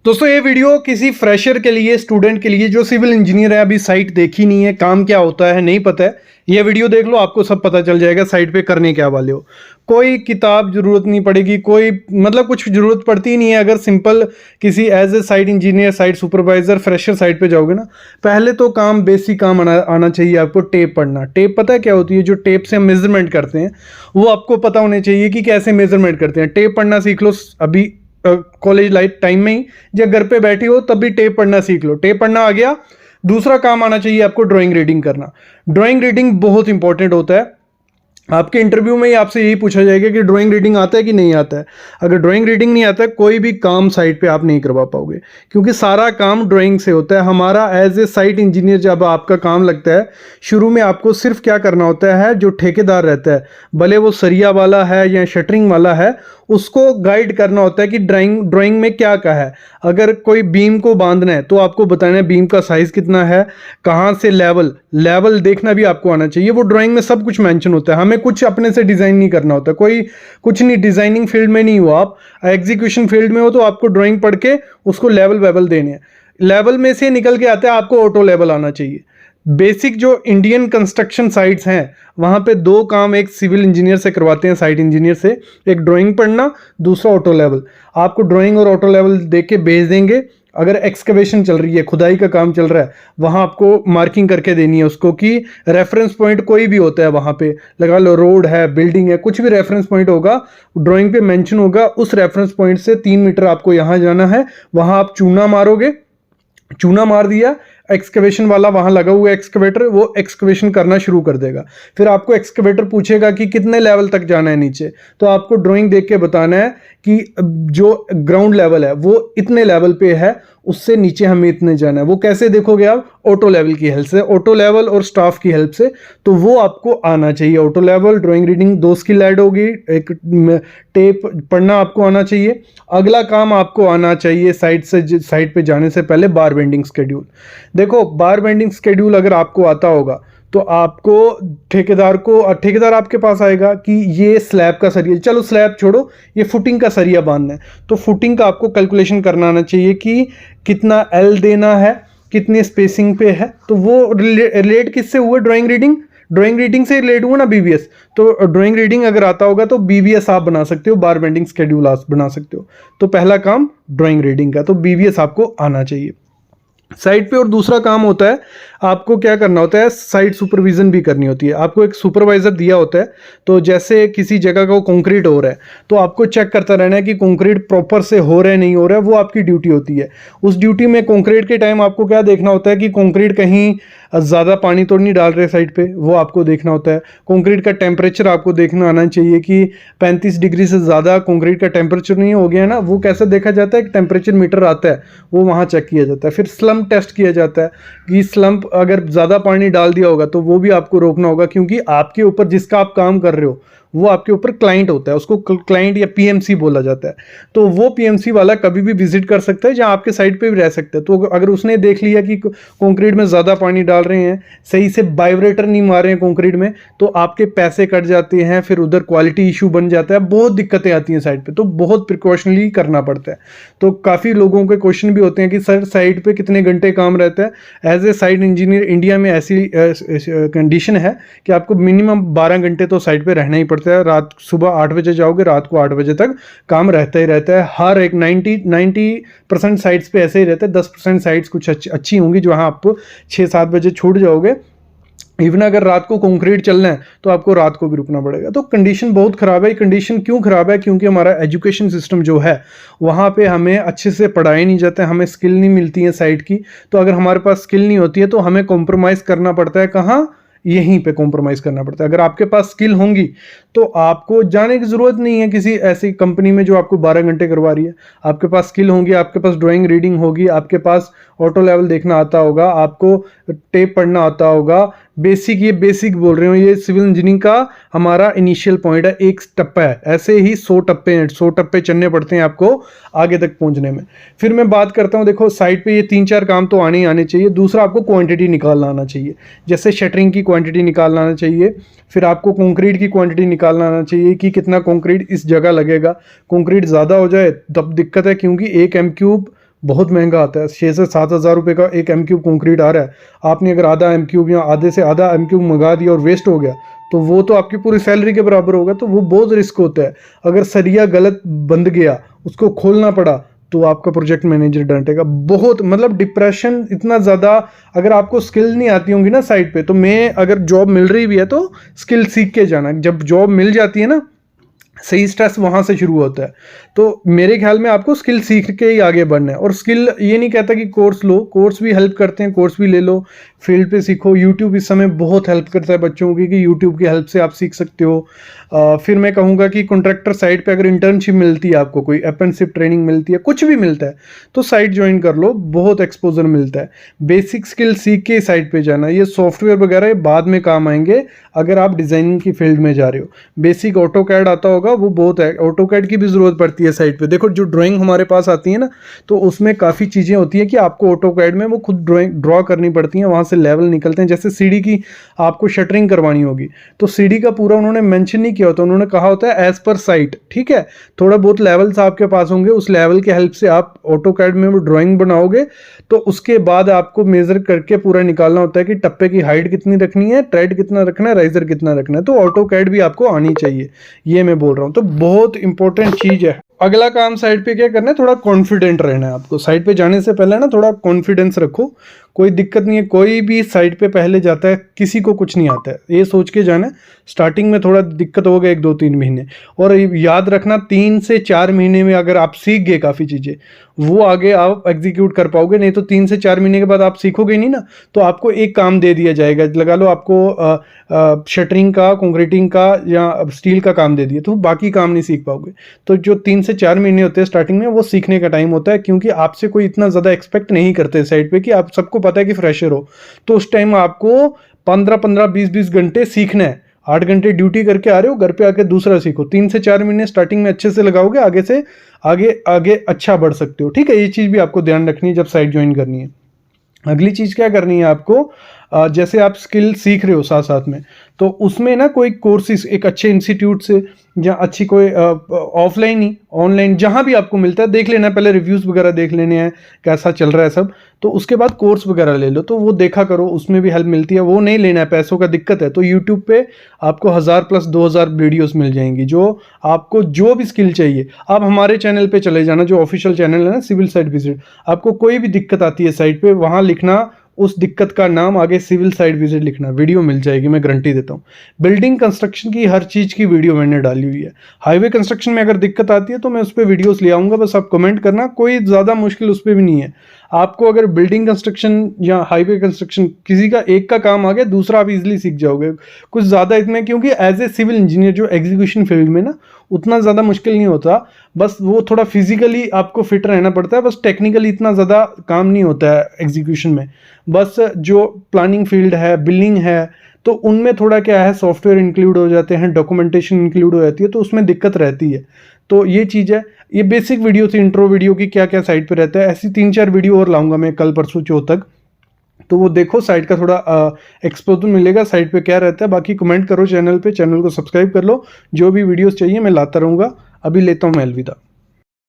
दोस्तों ये वीडियो किसी फ्रेशर के लिए, स्टूडेंट के लिए जो सिविल इंजीनियर है, अभी साइट देखी नहीं है, काम क्या होता है नहीं पता है, ये वीडियो देख लो, आपको सब पता चल जाएगा साइट पे करने क्या वाले हो। कोई किताब जरूरत नहीं पड़ेगी, कोई मतलब कुछ जरूरत पड़ती ही नहीं है। अगर सिंपल किसी as a site engineer, site supervisor, fresher site पे जाओगे ना, पहले तो काम, बेसिक काम आना चाहिए आपको। टेप पढ़ना, टेप पता है क्या होती है? जो टेप से हम मेजरमेंट करते हैं वो आपको पता होने चाहिए कि कैसे मेजरमेंट करते हैं। टेप पढ़ना सीख लो अभी कॉलेज लाइफ टाइम में ही, या घर पे बैठी हो तब भी टेप पढ़ना सीख लो। टेप पढ़ना आ गया, दूसरा काम आना चाहिए आपको ड्राइंग रीडिंग करना। ड्राइंग रीडिंग बहुत इंपॉर्टेंट होता है। आपके इंटरव्यू में ही आपसे यही पूछा जाएगा कि ड्राइंग रीडिंग आता है कि नहीं आता है। अगर ड्राइंग रीडिंग नहीं आता है, कोई भी काम साइट पे आप नहीं करवा पाओगे, क्योंकि सारा काम ड्राइंग से होता है। हमारा एज ए साइट इंजीनियर जब आपका काम लगता है, शुरू में आपको सिर्फ क्या करना होता है, जो ठेकेदार रहता है, भले वो सरिया वाला है या शटरिंग वाला है, उसको गाइड करना होता है कि ड्राइंग में क्या क्या है। अगर कोई बीम को बांधना है तो आपको बताना है बीम का साइज कितना है, कहाँ से लेवल देखना भी आपको आना चाहिए। वो ड्राइंग में सब कुछ मेंशन होता है। हमें कुछ अपने से डिजाइन नहीं करना होता, कोई कुछ नहीं। डिजाइनिंग फील्ड में नहीं हो आप, एग्जीक्यूशन फील्ड में हो, तो आपको ड्राइंग पढ़ के उसको लेवल देने हैं। लेवल में से निकल के आता है आपको ऑटो लेवल आना चाहिए। बेसिक जो इंडियन कंस्ट्रक्शन साइट्स हैं वहां पे दो काम एक सिविल इंजीनियर से करवाते हैं, साइट इंजीनियर से। एक ड्राइंग पढ़ना, दूसरा ऑटो लेवल। आपको ड्राइंग और ऑटो लेवल देख के भेज देंगे। अगर एक्सकवेशन चल रही है, खुदाई का काम चल रहा है, वहां आपको मार्किंग करके देनी है उसको कि रेफरेंस पॉइंट कोई भी होता है वहां पे, लगा लो रोड है, बिल्डिंग है, कुछ भी रेफरेंस पॉइंट होगा ड्राइंग पे मेंशन होगा। उस रेफरेंस पॉइंट से 3 मीटर आपको यहां जाना है, वहां आप चूना मारोगे। चूना मार दिया, एक्सकवेशन वाला वहां लगा हुआ है एक्सकवेटर, वो एक्सकवेशन करना शुरू कर देगा। फिर आपको एक्सकवेटर पूछेगा कि कितने लेवल तक जाना है नीचे, तो आपको ड्राइंग देख के बताना है कि जो ग्राउंड लेवल है वो इतने लेवल पे है, उससे नीचे हमें इतने जाना है। वो कैसे देखोगे आप? ऑटो लेवल की हेल्प से, ऑटो लेवल और स्टाफ की हेल्प से। तो वो आपको आना चाहिए। ऑटो लेवल, ड्राइंग रीडिंग, दो स्किल ऐड होगी। एक टेप पढ़ना आपको आना चाहिए। अगला काम आपको आना चाहिए साइट पे जाने से पहले बार बेंडिंग स्केड्यूल। देखो, बार बेंडिंग स्केड्यूल अगर आपको आता होगा तो आपको ठेकेदार आपके पास आएगा कि ये स्लैब का सरिया, चलो स्लैब छोड़ो, ये फुटिंग का सरिया बांधना है, तो फुटिंग का आपको कैलकुलेशन करना आना चाहिए कि कितना एल देना है, कितनी स्पेसिंग पे है। तो वो रिलेट किससे हुआ? ड्राइंग रीडिंग से रिलेट हुआ ना, बीबीएस। तो ड्राइंग रीडिंग अगर आता होगा तो बीबीएस आप बना सकते हो, बार बेंडिंग स्केड्यूल आप बना सकते हो। तो पहला काम ड्राइंग रीडिंग का, तो बीबीएस आपको आना चाहिए साइट पे। और दूसरा काम होता है आपको क्या करना होता है, साइट सुपरविजन भी करनी होती है। आपको एक सुपरवाइजर दिया होता है, तो जैसे किसी जगह का कंक्रीट हो रहा है तो आपको चेक करता रहना है कि कंक्रीट प्रॉपर से हो रहा है नहीं हो रहा है, वो आपकी ड्यूटी होती है। उस ड्यूटी में कंक्रीट के टाइम आपको क्या देखना होता है कि कंक्रीट कहीं ज़्यादा पानी तो नहीं डाल रहे साइड पे, वो आपको देखना होता है। कंक्रीट का टेम्परेचर आपको देखना आना चाहिए कि 35 डिग्री से ज़्यादा कंक्रीट का टेम्परेचर नहीं हो गया ना। वो कैसे देखा जाता है? टेम्परेचर मीटर आता है, वो वहाँ चेक किया जाता है। फिर स्लम्प टेस्ट किया जाता है कि स्लम्प अगर ज़्यादा पानी डाल दिया होगा तो वो भी आपको रोकना होगा, क्योंकि आपके ऊपर जिसका आप काम कर रहे हो वो आपके ऊपर क्लाइंट होता है, उसको क्लाइंट या पीएमसी बोला जाता है। तो वो पीएमसी वाला कभी भी विजिट कर सकता है, जहां आपके साइट पे भी रह सकता है। तो अगर उसने देख लिया कि कंक्रीट में ज़्यादा पानी डाल रहे हैं, सही से वाइब्रेटर नहीं मार रहे हैं कंक्रीट में, तो आपके पैसे कट जाते हैं, फिर उधर क्वालिटी इशू बन जाता है, बहुत दिक्कतें आती हैं साइट पे। तो बहुत प्रिकॉशनली करना पड़ता है। तो काफ़ी लोगों के क्वेश्चन भी होते हैं कि सर साइट पे कितने घंटे काम रहता है। As a site engineer India में ऐसी कंडीशन है कि आपको मिनिमम 12 घंटे तो साइट पे रहना ही पड़ता है। रात सुबह 8 बजे जाओगे, रात को 8 बजे तक काम रहता ही रहता है। हर एक 90% साइट्स पे ऐसे ही रहता है। 10% साइट्स कुछ अच्छी होंगी जहां आप 6-7 बजे छूट जाओगे। इवन अगर रात को कंक्रीट चलना है तो आपको रात को भी रुकना पड़ेगा। तो कंडीशन बहुत ख़राब है। कंडीशन क्यों ख़राब है? क्योंकि हमारा एजुकेशन सिस्टम जो है वहाँ पे हमें अच्छे से पढ़ाया नहीं जाता है, हमें स्किल नहीं मिलती है साइट की। तो अगर हमारे पास स्किल नहीं होती है तो हमें कॉम्प्रोमाइज़ करना पड़ता है। कहाँ? यहीं पे कॉम्प्रोमाइज़ करना पड़ता है। अगर आपके पास स्किल होंगी तो आपको जाने की ज़रूरत नहीं है किसी ऐसी कंपनी में जो आपको 12 घंटे करवा रही है। आपके पास स्किल होंगी, आपके पास ड्राइंग रीडिंग होगी, आपके पास ऑटो लेवल देखना आता होगा, आपको टेप पढ़ना आता होगा। बेसिक, ये बेसिक बोल रहे हो, ये सिविल इंजीनियरिंग का हमारा इनिशियल पॉइंट है, एक टप्पा है। ऐसे ही 100 टप्पे हैं, 100 टप्पे चलने पड़ते हैं आपको आगे तक पहुंचने में। फिर मैं बात करता हूं, देखो साइट पे ये 3-4 काम तो आने ही आने चाहिए। दूसरा, आपको क्वांटिटी निकालना आना चाहिए। जैसे शटरिंग की क्वांटिटी निकालना आना चाहिए। फिर आपको कंक्रीट की क्वांटिटी निकालना आना चाहिए कि कितना कंक्रीट इस जगह लगेगा। कंक्रीट ज़्यादा हो जाए तब दिक्कत है, क्योंकि 1 m³ बहुत महंगा आता है, 6 से 7 हज़ार रुपये का एक एम क्यूब कॉन्क्रीट आ रहा है। आपने अगर आधा एम क्यूब या आधे से आधा एम क्यूब मंगा दिया और वेस्ट हो गया तो वो तो आपकी पूरी सैलरी के बराबर होगा। तो वो बहुत रिस्क होता है। अगर सरिया गलत बंध गया, उसको खोलना पड़ा, तो आपका प्रोजेक्ट मैनेजर डांटेगा बहुत। मतलब डिप्रेशन इतना ज़्यादा। अगर आपको स्किल नहीं आती होंगी ना साइड पे, तो मैं अगर जॉब मिल रही भी है तो स्किल सीख के जाना। जब जॉब मिल जाती है ना, सही स्ट्रेस वहां से शुरू होता है। तो मेरे ख्याल में आपको स्किल सीख के ही आगे बढ़ना है। और स्किल ये नहीं कहता कि कोर्स लो, कोर्स भी हेल्प करते हैं, कोर्स भी ले लो, फील्ड पे सीखो। यूट्यूब इस समय बहुत हेल्प करता है बच्चों की, कि यूट्यूब की हेल्प से आप सीख सकते हो। फिर मैं कहूँगा कि कॉन्ट्रैक्टर साइड पे अगर इंटर्नशिप मिलती है, आपको कोई अप्रेंटिसशिप ट्रेनिंग मिलती है, कुछ भी मिलता है, तो साइट ज्वाइन कर लो, बहुत एक्सपोजर मिलता है। बेसिक स्किल सीख के साइट पे जाना। ये सॉफ्टवेयर वगैरह ये बाद में काम आएंगे अगर आप डिज़ाइनिंग की फील्ड में जा रहे हो। बेसिक ऑटो कैड आता होगा, वो बहुत है। ऑटो कैड की भी ज़रूरत पड़ती है साइट पे। देखो जो ड्राइंग हमारे पास आती है ना, तो उसमें काफ़ी चीज़ें होती हैं कि आपको ऑटो कैड में वो खुद ड्रॉ करनी पड़ती हैं, वहाँ से लेवल निकलते हैं। जैसे सीढ़ी की आपको शटरिंग करवानी होगी, तो सीढ़ी का पूरा उन्होंने मेंशन नहीं किया होता, उन्होंने कहा होता है एज पर साइट, ठीक है। थोड़ा बहुत लेवल्स आपके पास होंगे, उस लेवल के हेल्प से आप ऑटो कैड में वो ड्राइंग बनाओगे। तो उसके बाद आपको मेजर करके पूरा निकालना होता है कि टप्पे की हाइट कितनी रखनी है, ट्रेड कितना रखना है, राइजर कितना रखना है। तो ऑटो कैड भी आपको आनी चाहिए, ये मैं बोल रहा हूँ। तो बहुत इंपॉर्टेंट चीज़ है। अगला काम साइट पे क्या करना है, थोड़ा कॉन्फिडेंट रहना है आपको। साइट पे जाने से पहले ना थोड़ा कॉन्फिडेंस रखो। कोई दिक्कत नहीं है, कोई भी साइट पे पहले जाता है, किसी को कुछ नहीं आता है, ये सोच के जाना है। स्टार्टिंग में थोड़ा दिक्कत होगा 1-2-3 महीने, और याद रखना 3 से 4 महीने में अगर आप सीख गए काफ़ी चीज़ें, वो आगे आप एग्जीक्यूट कर पाओगे। नहीं तो 3 से 4 महीने के बाद आप सीखोगे नहीं ना, तो आपको एक काम दे दिया जाएगा, लगा लो आपको शटरिंग का, कंक्रीटिंग का या स्टील का काम दे दिया, तो बाकी काम नहीं सीख पाओगे। तो जो 3 से 4 महीने होते हैं स्टार्टिंग में, वो सीखने का टाइम होता है, क्योंकि आपसे कोई इतना ज़्यादा एक्सपेक्ट नहीं करते साइट पे कि आप, सबको पता है कि फ्रेशर हो। तो उस टाइम आपको 15-15, 20-20 घंटे सीखना है। 8 घंटे ड्यूटी करके आ रहे हो, घर पे आके दूसरा सीखो। 3 से 4 महीने स्टार्टिंग में अच्छे से लगाओगे, आगे से आगे आगे अच्छा बढ़ सकते हो, ठीक है। ये चीज़ भी आपको ध्यान रखनी है जब साइट ज्वाइन करनी है। अगली चीज़ क्या करनी है आपको, जैसे आप स्किल सीख रहे हो साथ साथ में, तो उसमें ना कोई कोर्सेज एक अच्छे इंस्टीट्यूट से, या अच्छी कोई ऑफलाइन ही ऑनलाइन जहाँ भी आपको मिलता है, देख लेना पहले, रिव्यूज़ वगैरह देख लेने हैं कैसा चल रहा है सब। तो उसके बाद कोर्स वगैरह ले लो, तो वो देखा करो, उसमें भी हेल्प मिलती है। वो नहीं लेना है, पैसों का दिक्कत है, तो यूट्यूब पे आपको 1000 प्लस 2000 वीडियोस मिल जाएंगी, जो आपको जो भी स्किल चाहिए। आप हमारे चैनल पे चले जाना, जो ऑफिशियल चैनल है ना, सिविल साइट विजिट। आपको कोई भी दिक्कत आती है साइट पे, वहाँ लिखना उस दिक्कत का नाम, आगे सिविल साइट विजिट लिखना, वीडियो मिल जाएगी, मैं गारंटी देता हूँ। बिल्डिंग कंस्ट्रक्शन की हर चीज़ की वीडियो मैंने डाली हुई है। हाईवे कंस्ट्रक्शन में अगर दिक्कत आती है तो मैं उस पर वीडियोस ले आऊँगा, बस आप कमेंट करना, कोई ज़्यादा मुश्किल उस पर भी नहीं है। आपको अगर बिल्डिंग कंस्ट्रक्शन या हाईवे कंस्ट्रक्शन किसी का एक का काम आ गया, दूसरा आप इजीली सीख जाओगे। कुछ ज़्यादा इसमें, क्योंकि एज ए सिविल इंजीनियर जो एग्जीक्यूशन फील्ड में ना, उतना ज़्यादा मुश्किल नहीं होता। बस वो थोड़ा फिजिकली आपको फिट रहना पड़ता है, बस टेक्निकली इतना ज़्यादा काम नहीं होता है एग्जीक्यूशन में। बस जो प्लानिंग फील्ड है, बिल्डिंग है, तो उनमें थोड़ा क्या है, सॉफ्टवेयर इंक्लूड हो जाते हैं, डॉक्यूमेंटेशन इंक्लूड हो जाती है, तो उसमें दिक्कत रहती है। तो ये चीज़ है। ये बेसिक वीडियो थी, इंट्रो वीडियो की, क्या क्या साइट पे रहता है। ऐसी 3-4 वीडियो और लाऊंगा मैं कल परसों चौथ तक, तो वो देखो, साइट का थोड़ा एक्सपोजर मिलेगा, साइट पे क्या रहता है। बाकी कमेंट करो चैनल पे, चैनल को सब्सक्राइब कर लो, जो भी वीडियोस चाहिए मैं लाता रहूँगा। अभी लेता हूँ मैं अलविदा।